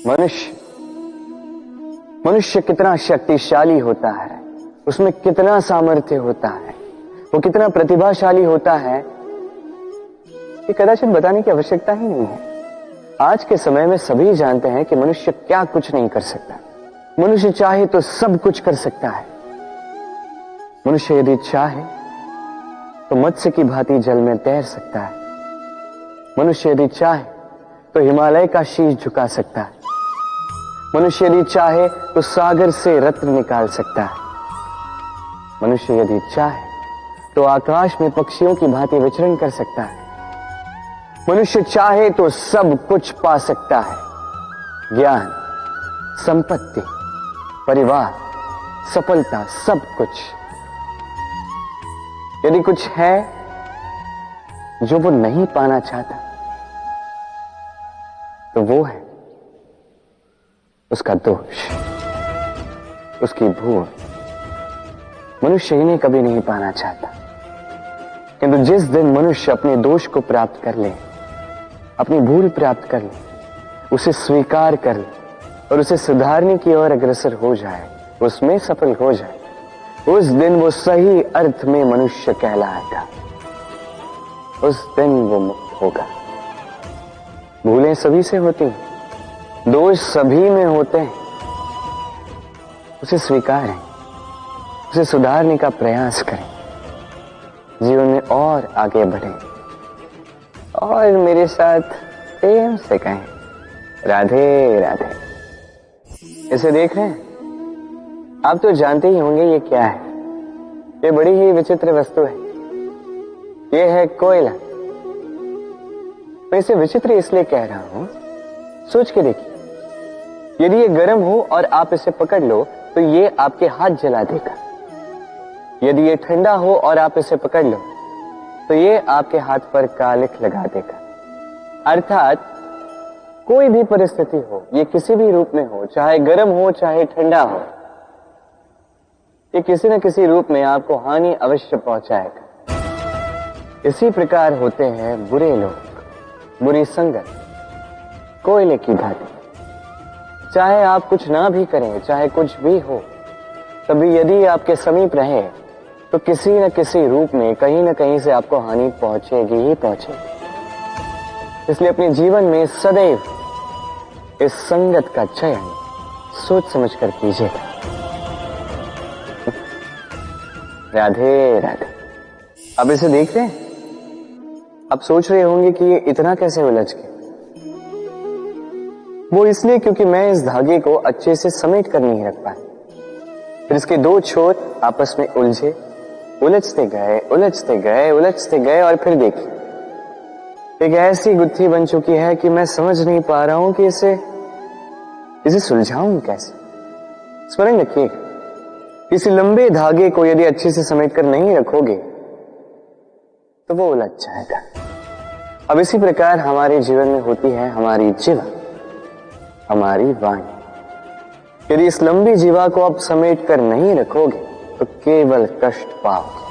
मनुष्य मनुष्य कितना शक्तिशाली होता है, उसमें कितना सामर्थ्य होता है, वो कितना प्रतिभाशाली होता है, ये कदाचित बताने की आवश्यकता ही नहीं है। आज के समय में सभी जानते हैं कि मनुष्य क्या कुछ नहीं कर सकता। मनुष्य चाहे तो सब कुछ कर सकता है। मनुष्य यदि चाहे तो मत्स्य की भांति जल में तैर सकता है। मनुष्य यदि चाहे तो हिमालय का शीश झुका सकता है। मनुष्य यदि चाहे तो सागर से रत्न निकाल सकता है। मनुष्य यदि चाहे तो आकाश में पक्षियों की भांति विचरण कर सकता है। मनुष्य चाहे तो सब कुछ पा सकता है। ज्ञान, संपत्ति, परिवार, सफलता, सब कुछ। यदि कुछ है जो वो नहीं पाना चाहता तो वो है उसका दोष, उसकी भूल। मनुष्य इन्हें कभी नहीं पाना चाहता, किंतु जिस दिन मनुष्य अपने दोष को प्राप्त कर ले, अपनी भूल प्राप्त कर ले, उसे स्वीकार कर ले और उसे सुधारने की ओर अग्रसर हो जाए, उसमें सफल हो जाए, उस दिन वो सही अर्थ में मनुष्य कहलाएगा। उस दिन वो मुक्त होगा। भूलें सभी से होती हैं, दोष सभी में होते हैं। उसे स्वीकारें, उसे सुधारने का प्रयास करें, जीवन में और आगे बढ़ें और मेरे साथ प्रेम से कहें, राधे राधे। इसे देख रहे हैं? आप तो जानते ही होंगे ये क्या है। ये बड़ी ही विचित्र वस्तु है। ये है कोयला। मैं इसे विचित्र इसलिए कह रहा हूं, सोच के देखिए, यदि ये गर्म हो और आप इसे पकड़ लो तो ये आपके हाथ जला देगा। यदि ये ठंडा हो और आप इसे पकड़ लो तो ये आपके हाथ पर कालिख लगा देगा। अर्थात कोई भी परिस्थिति हो, ये किसी भी रूप में हो, चाहे गर्म हो चाहे ठंडा हो, ये किसी न किसी रूप में आपको हानि अवश्य पहुंचाएगा। इसी प्रकार होते हैं बुरे लोग, बुरी संगत, कोयले की भांति। चाहे आप कुछ ना भी करें, चाहे कुछ भी हो, तभी यदि आपके समीप रहे तो किसी न किसी रूप में कहीं न कहीं से आपको हानि पहुंचेगी ही पहुंचेगी। इसलिए अपने जीवन में सदैव इस संगत का चयन सोच समझ कर कीजिएगा। राधे राधे। अब इसे देख रहे हैं? अब सोच रहे होंगे कि ये इतना कैसे उलझ गया। वो इसलिए क्योंकि मैं इस धागे को अच्छे से समेट कर नहीं रख पाया। फिर इसके दो छोर आपस में उलझे, उलझते गए, उलझते गए, उलझते गए और फिर देखिए एक ऐसी गुत्थी बन चुकी है कि मैं समझ नहीं पा रहा हूं कि इसे सुलझाऊं कैसे। स्मरण रखिए, किसी लंबे धागे को यदि अच्छे से समेट कर नहीं रखोगे तो वो उलझ जाएगा। अब इसी प्रकार हमारे जीवन में होती है हमारी जीवा, हमारी वाणी। यदि इस लंबी जीवा को आप समेट कर नहीं रखोगे तो केवल कष्ट पाओगे।